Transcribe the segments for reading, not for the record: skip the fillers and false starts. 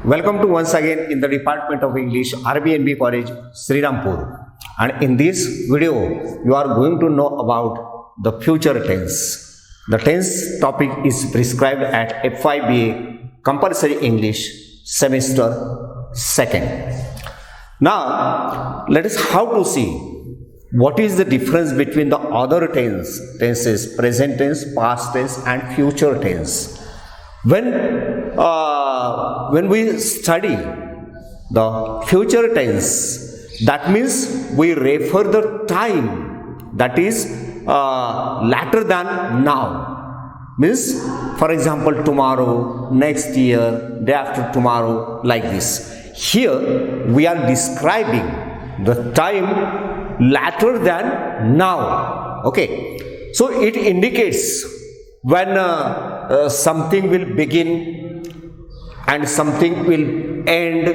Welcome to once again in the Department of English, RBNB College, Srirampur. And in this video, you are going to know about the future tense. The tense topic is prescribed at F5BA Compulsory English Semester 2nd. Now, let us how to see what is the difference between the other tenses, present tense, past tense and future tense. When we study the future tense, that means we refer the time that is later than now. Means, for example, tomorrow, next year, day after tomorrow, like this. Here we are describing the time later than now. Okay, so it indicates when something will begin and something will end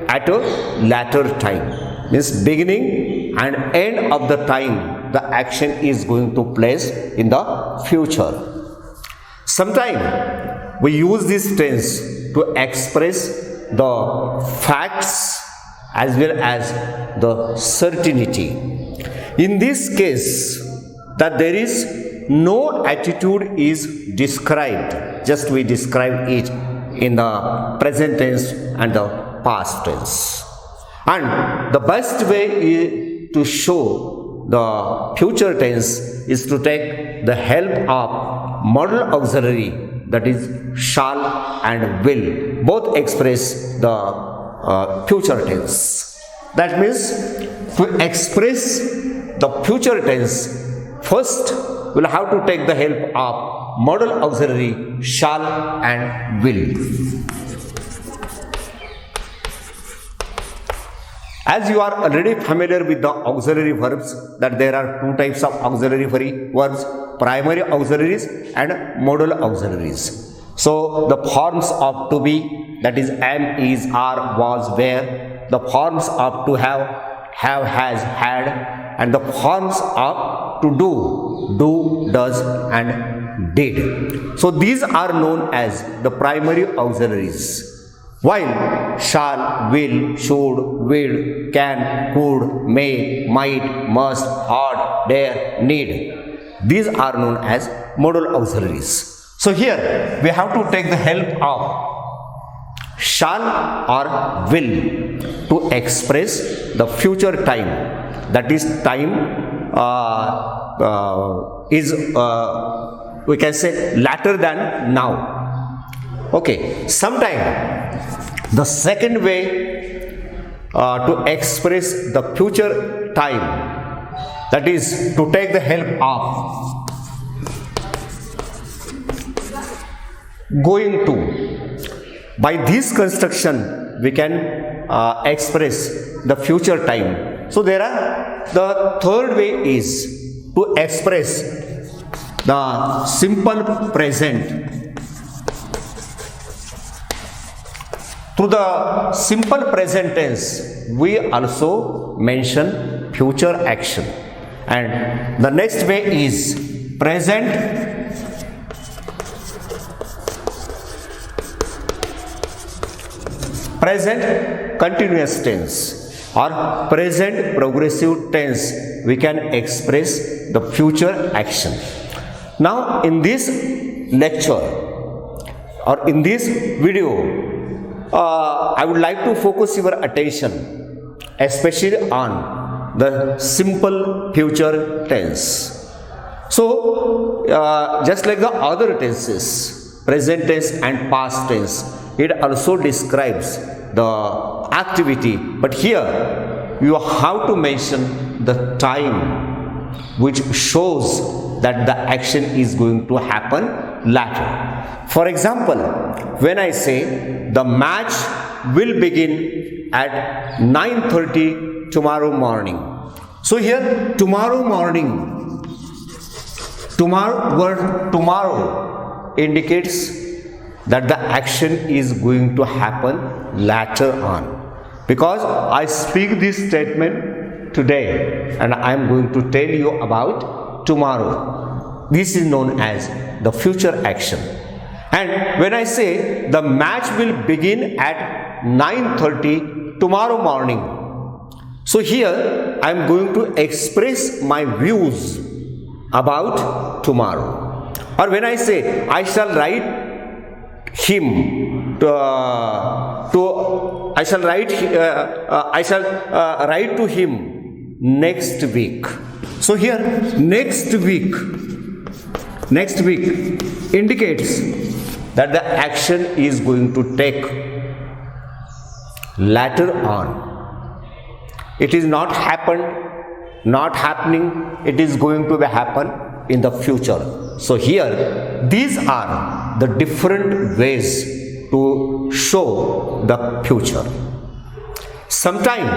at a later time. Means beginning and end of the time the action is going to place in the future. Sometimes we use this tense to express the facts as well as the certainty. In this case, that there is no attitude is described, just we describe it in the present tense and the past tense. And the best way to show the future tense is to take the help of modal auxiliary, that is shall and will, both express the future tense. That means to express the future tense, first we'll have to take the help of modal auxiliary shall and will. As you are already familiar with the auxiliary verbs, that there are two types of auxiliary verbs, primary auxiliaries and modal auxiliaries. So the forms of to be, that is am, is, are, was, were, the forms of to have, has, had, and the forms of to do, does and did. So these are known as the primary auxiliaries. While shall, will, should, will, can, could, may, might, must, ought, dare, need, these are known as modal auxiliaries. So here we have to take the help of shall or will to express the future time, that is time we can say later than now. Okay, sometime the second way to express the future time, that is to take the help of going to. By this construction we can express the future time. So there are, the third way is to express the simple present. Through the simple present tense, we also mention future action. And the next way is present continuous tense or present progressive tense. We can express the future action. Now in this lecture or in this video, I would like to focus your attention especially on the simple future tense. So just like the other tenses, present tense and past tense, it also describes the activity, but here you have to mention the time which shows that the action is going to happen later. For example, when I say the match will begin at 9:30 tomorrow morning. So here tomorrow morning, word tomorrow indicates that the action is going to happen later on. Because I speak this statement today and I am going to tell you about tomorrow. This is known as the future action. And when I say the match will begin at 9:30 tomorrow morning. So here I am going to express my views about tomorrow. Or when I say I shall write him I shall write to him next week. So here next week indicates that the action is going to take later on. It is not happening, it is going to happen in the future. So here these are the different ways to show the future. Sometime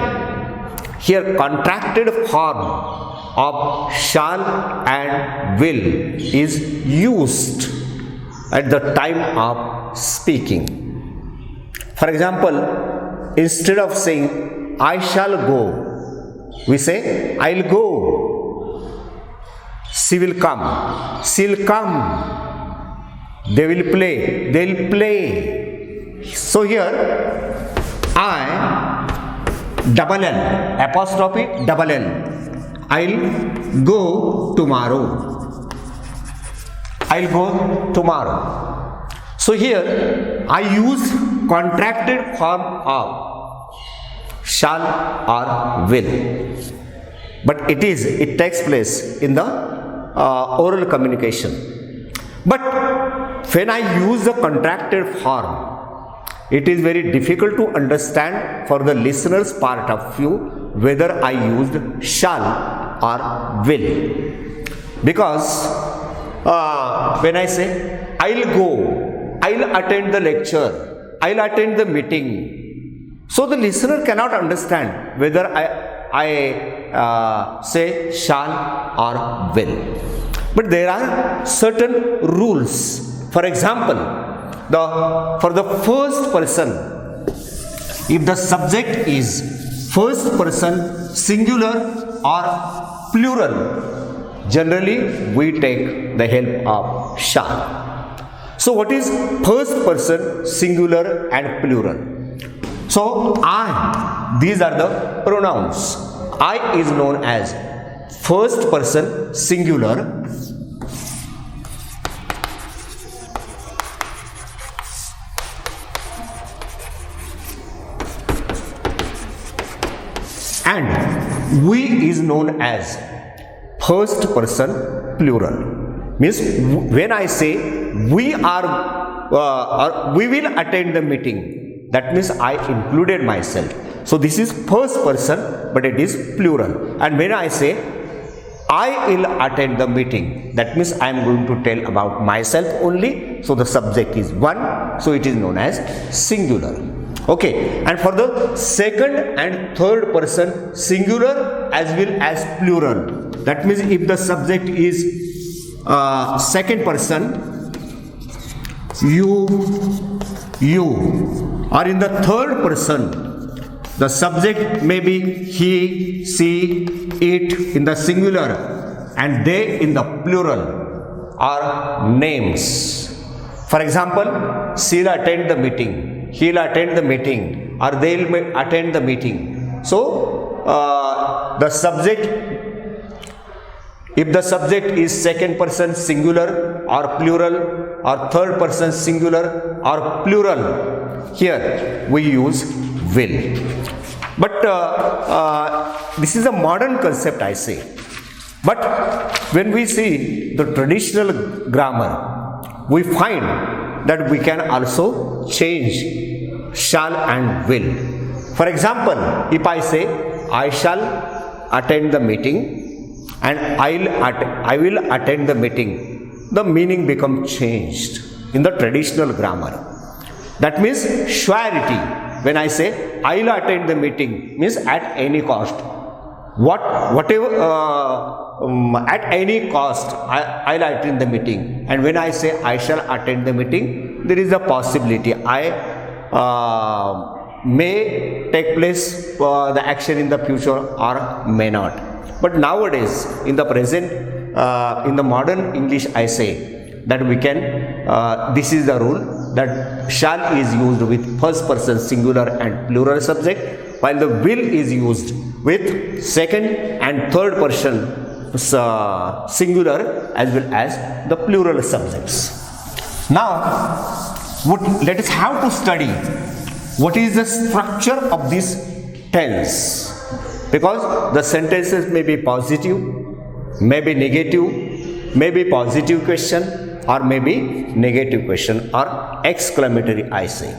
here contracted form of shall and will is used at the time of speaking. For example, instead of saying I shall go, we say I'll go. She will come, she'll come. They will play, they'll play. So here I double L apostrophe double L, I'll go tomorrow. I'll go tomorrow. So here I use contracted form of shall or will, but it takes place in the oral communication. But when I use the contracted form, it is very difficult to understand for the listener's part of view whether I used shall or will, because when I say I'll go, I'll attend the lecture, I'll attend the meeting, so the listener cannot understand whether I say shall or will. But there are certain rules. For example, for the first person, if the subject is first person singular or plural, generally we take the help of shall. So what is first person singular and plural? So I, these are the pronouns. I is known as first person singular and we is known as first person plural. Means when I say we are or we will attend the meeting, that means I included myself. So this is first person, but it is plural. And when I say I will attend the meeting, that means I am going to tell about myself only. So the subject is one, so it is known as singular. Okay, and for the second and third person singular as well as plural, that means if the subject is second person, you, or in the third person, the subject may be he, she, it in the singular and they in the plural, are names. For example, she'll attend the meeting, he'll attend the meeting, or they'll attend the meeting. So the subject, if the subject is second person singular or plural or third person singular or plural, here we use will. But this is a modern concept, I say. But when we see the traditional grammar, we find that we can also change shall and will. For example, if I say I shall attend the meeting and I will attend the meeting, the meaning becomes changed in the traditional grammar. That means surety. When I say I'll attend the meeting, means at any cost. Whatever at any cost I'll attend the meeting. And when I say I shall attend the meeting, there is a possibility I may take place the action in the future or may not. But nowadays, in the present, in the modern English, I say that we can, this is the rule, that shall is used with first person singular and plural subject, while the will is used with second and third person singular as well as the plural subjects. Now, let us have to study what is the structure of this tense, because the sentences may be positive, may be negative, may be positive question, or may be negative question or exclamatory I say.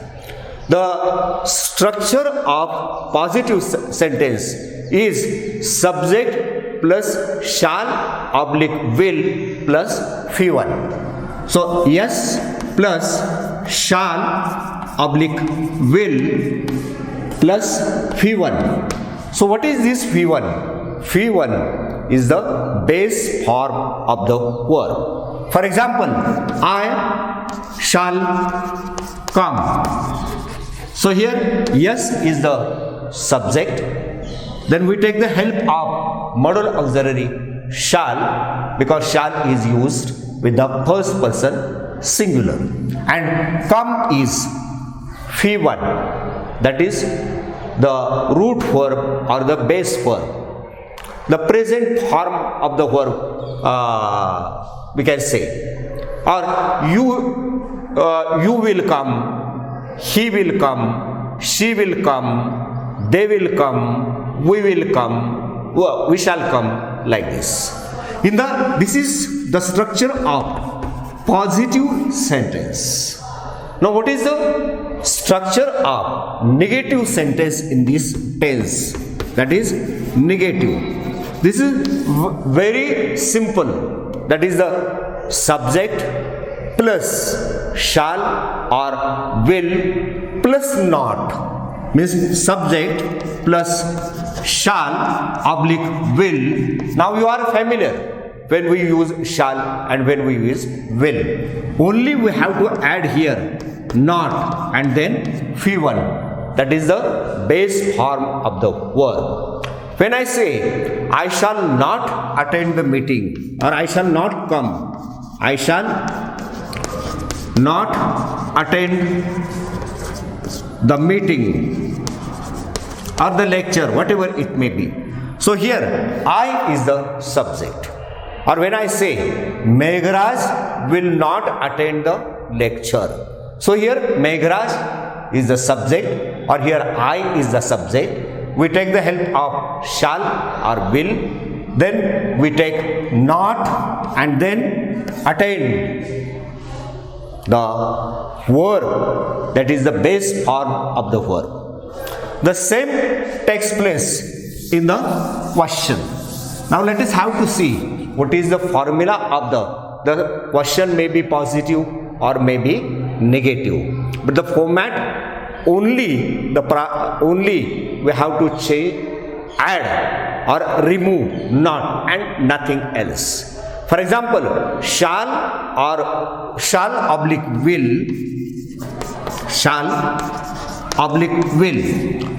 The structure of positive sentence is subject plus shall oblique will plus V1. So yes plus shall oblique will plus V1. So what is this V1? V1 is the base form of the verb. For example, I shall come. So here yes is the subject. Then we take the help of modal auxiliary shall, because shall is used with the first person singular, and come is V1, that is the root verb or the base verb. The present form of the verb we can say, or you will come, he will come, she will come, they will come, we will come, we shall come, like this. This is the structure of positive sentence. Now what is the structure of negative sentence in this tense? That is negative. This is very simple. That is the subject plus shall or will plus not. Means subject plus shall oblique will. Now you are familiar when we use shall and when we use will. Only we have to add here not and then V1. That is the base form of the verb. When I say I shall not attend the meeting or I shall not come, I shall not attend the meeting or the lecture, whatever it may be. So here I is the subject. Or when I say Meghraj will not attend the lecture. So here Meghraj is the subject, or here I is the subject. We take the help of shall or will, then we take not and then attend the verb, that is the base form of the verb. The same takes place in the question. Now let us have to see what is the formula of the question may be positive or may be negative, but the format only we have to change, add or remove not and nothing else. For example, shall or shall oblique will, shall oblique will.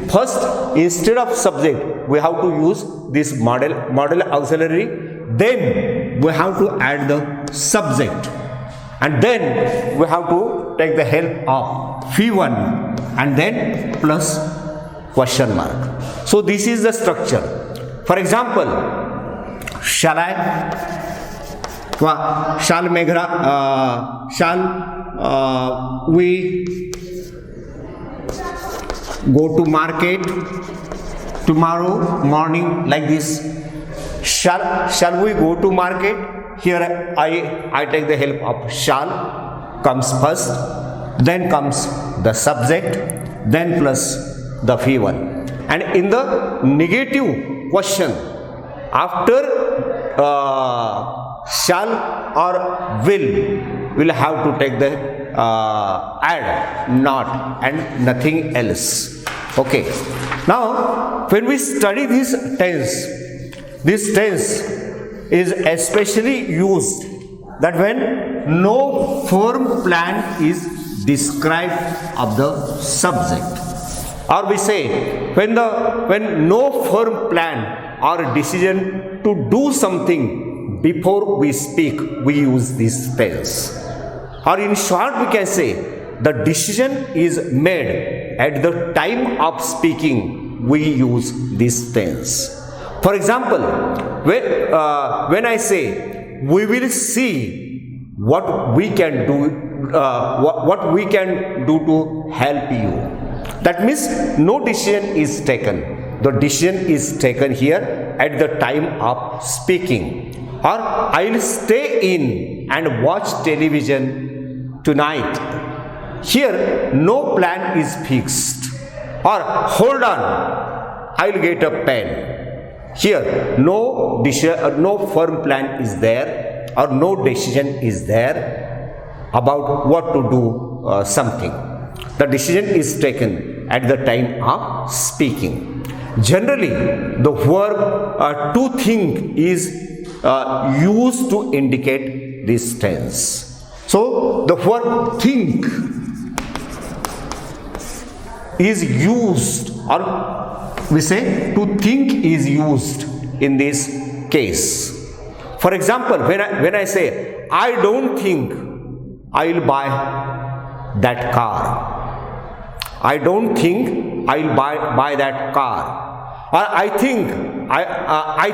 First, instead of subject, we have to use this modal auxiliary. Then we have to add the subject, and then we have to take the help of V1 and then plus question mark. So this is the structure. For example, shall we go to market tomorrow morning, like this. Shall we go to market? Here I take the help of shall, comes first, then comes the subject, then plus the V1. And in the negative question, after shall or will have to take the add not and nothing else. Okay. Now when we study this tense is especially used that when no firm plan is described of the subject, or we say when no firm plan or decision to do something before we speak, we use this tense. Or in short we can say the decision is made at the time of speaking, we use this tense. For example, when I say, we will see what we can do, what we can do to help you. That means no decision is taken. The decision is taken here at the time of speaking. Or I will stay in and watch television tonight. Here no plan is fixed. Or hold on, I will get a pen. Here no decision, no firm plan is there, or no decision is there about what to do something. The decision is taken at the time of speaking. Generally, the verb to think is used to indicate this tense. So, the verb think is used, or we say to think is used in this case. For example, when I say, I don't think I will buy that car. I don't think I will buy that car. Or I think I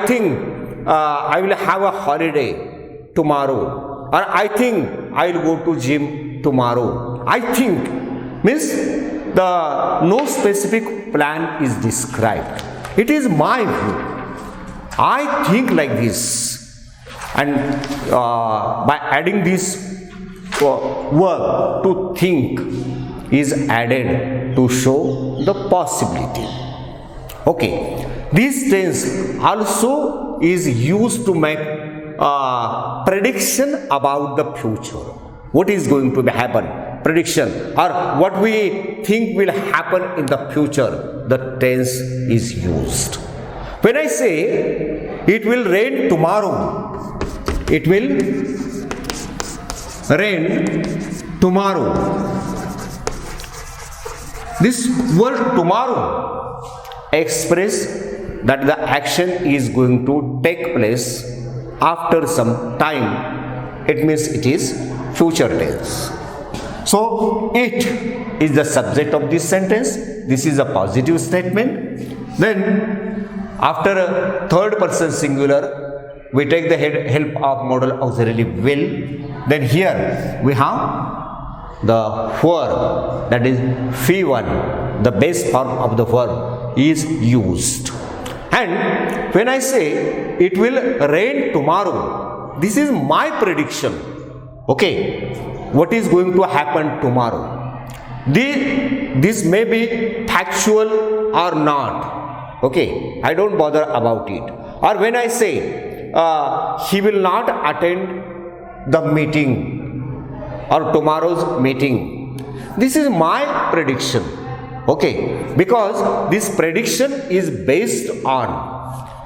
will have a holiday tomorrow. Or I think I will go to gym tomorrow. I think means no specific plan is described. It is my view. I think like this. And by adding this verb to think is added to show the possibility. Okay, this tense also is used to make prediction about the future. What is going to happen? Prediction, or what we think will happen in the future, the tense is used. When I say it will rain tomorrow, it will rain tomorrow. This word tomorrow express that the action is going to take place after some time. It means it is future tense. So it is the subject of this sentence. This is a positive statement. Then after a third person singular, we take the help of modal auxiliary will. Then here we have the verb, that is phi1, the base form of the verb is used. And when I say it will rain tomorrow, this is my prediction. Okay, what is going to happen tomorrow? This may be factual or not. Okay, I don't bother about it. Or when I say he will not attend the meeting or tomorrow's meeting, this is my prediction. Okay, because this prediction is based on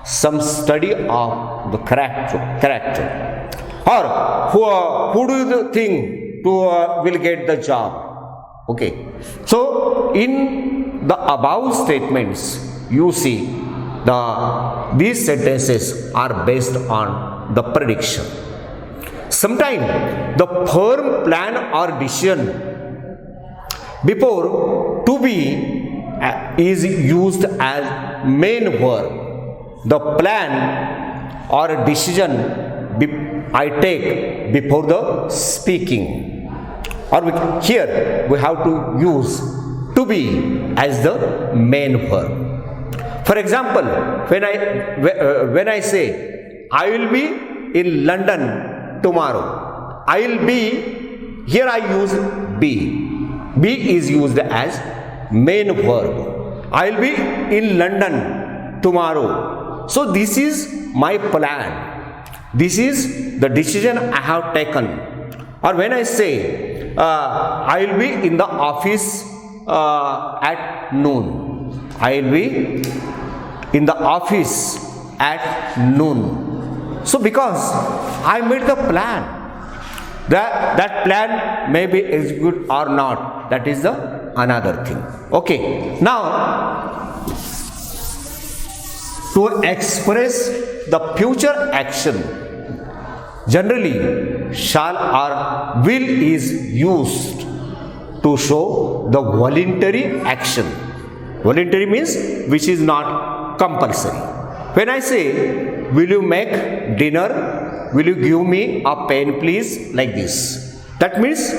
some study of the character. Or who do you think will get the job? Okay, so in the above statements, you see these sentences are based on the prediction. Sometimes the firm plan or decision before to be is used as main verb. The plan or decision I take before the speaking. Or here we have to use to be as the main verb. For example, when I say I will be in London tomorrow, I will be, here I use be. Be is used as main verb. I will be in London tomorrow. So this is my plan. This is the decision I have taken. Or when I say I will be in the office at noon, I will be in the office at noon. So because I made the plan, that plan may be executed or not, that is the another thing. Okay, now to express the future action, generally shall or will is used to show the voluntary action. Voluntary means which is not compulsory. When I say, will you make dinner? Will you give me a pen please? Like this. That means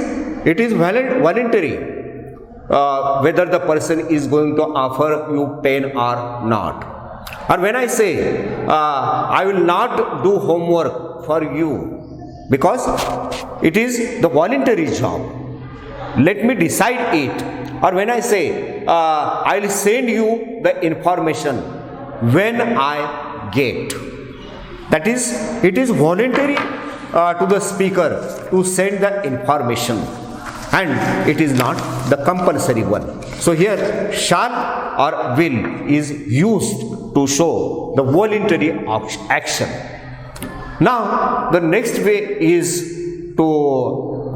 it is voluntary. Whether the person is going to offer you pen or not. Or when I say, I will not do homework for you because it is the voluntary job. Let me decide it. Or when I say, I will send you the information when I get. That is, it is voluntary to the speaker to send the information. And it is not the compulsory one. So here shall or will is used to show the voluntary action. Now the next way is to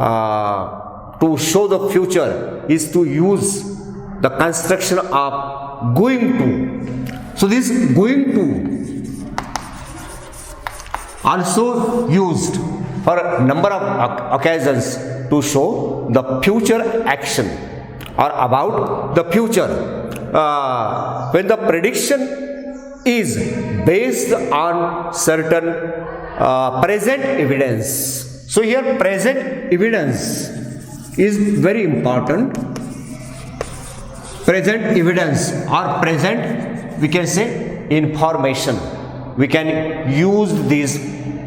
show the future is to use the construction of going to. So this going to also used for a number of occasions to show the future action or about the future. When the prediction is based on certain present evidence. So here present evidence is very important. Present evidence or present, we can say, information. We can use this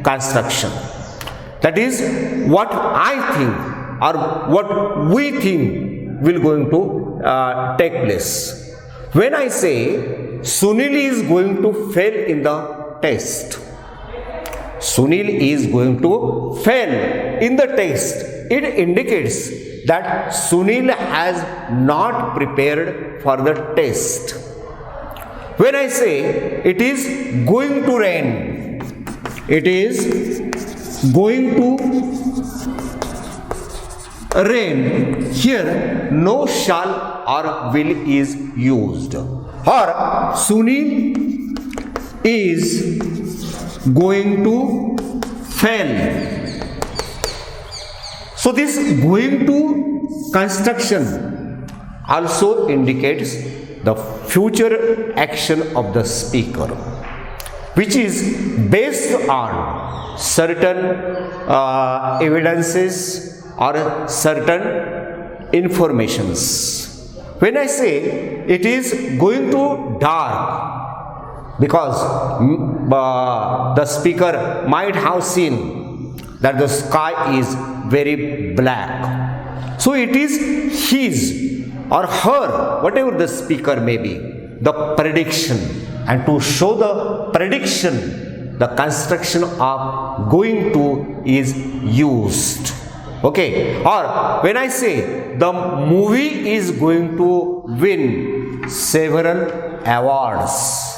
construction. That is what I think or what we think will going to take place. When I say Sunil is going to fail in the test, Sunil is going to fail in the test, it indicates that Sunil has not prepared for the test. When I say it is going to rain, it is going to rain. Here no shall or will is used. Or Sunil is going to fail. So this going to construction also indicates the future action of the speaker, which is based on certain evidences or certain informations. When I say it is going to dark, because the speaker might have seen that the sky is very black. So it is his or her, whatever the speaker may be, the prediction. And to show the prediction, the construction of going to is used. Okay. Or when I say the movie is going to win several awards,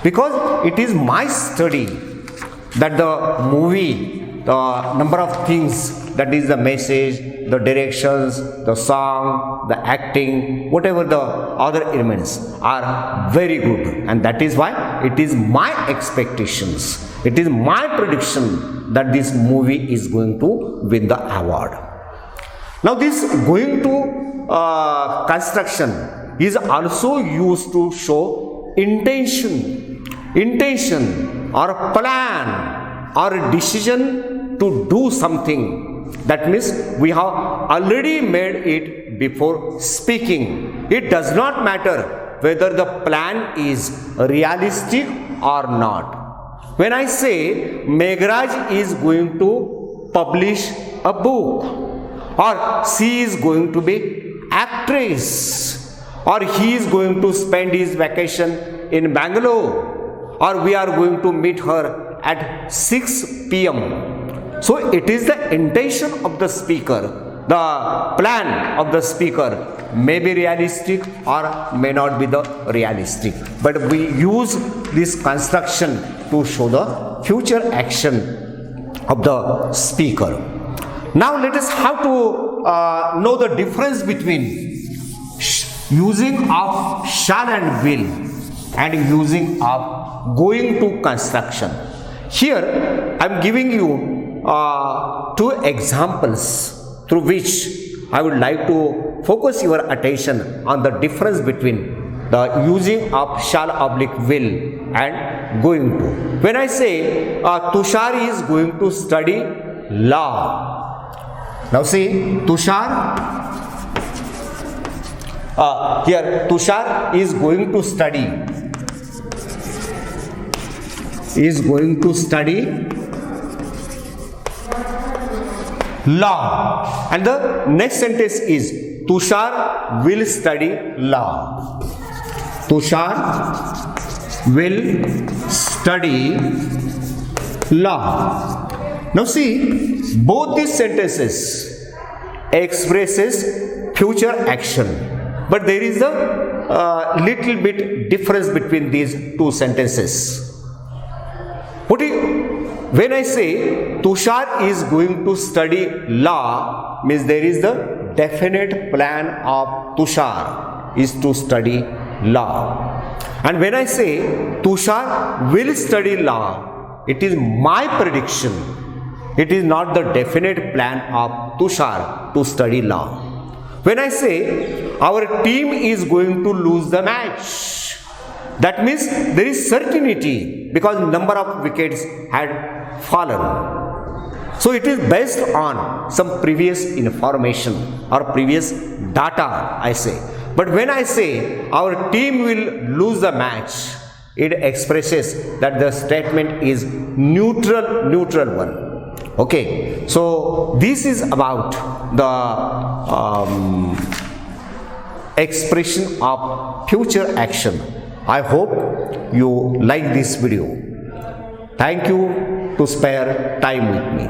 because it is my study that the movie, the number of things, that is the message, the directions, the song, the acting, whatever the other elements are very good, and that is why it is my expectations, it is my prediction that this movie is going to win the award. Now this going to construction is also used to show intention or plan or decision to do something. That means we have already made it before speaking. It does not matter whether the plan is realistic or not. When I say Meghraj is going to publish a book, or she is going to be actress, or he is going to spend his vacation in Bangalore, or we are going to meet her at 6 p.m. So it is the intention of the speaker, the plan of the speaker may be realistic or may not be the realistic. But we use this construction to show the future action of the speaker. Now let us have to know the difference between using of shall and will and using of going to construction. Here I am giving you two examples through which I would like to focus your attention on the difference between the using of shall oblique will and going to. When I say Tushar is going to study law. Now see, Tushar, here Tushar is going to study. Is going to study law. And the next sentence is Tushar will study law. Tushar will study law. Now see, both these sentences expresses future action, but there is a little bit difference between these two sentences. When I say Tushar is going to study law, means there is the definite plan of Tushar is to study law. And when I say Tushar will study law, it is my prediction. It is not the definite plan of Tushar to study law. When I say our team is going to lose the match, that means there is certainty because number of wickets had fallen. So it is based on some previous information or previous data, I say. But when I say our team will lose the match, it expresses that the statement is neutral one. Okay, so this is about the expression of future action. I hope you like this video. Thank you to spare time with me.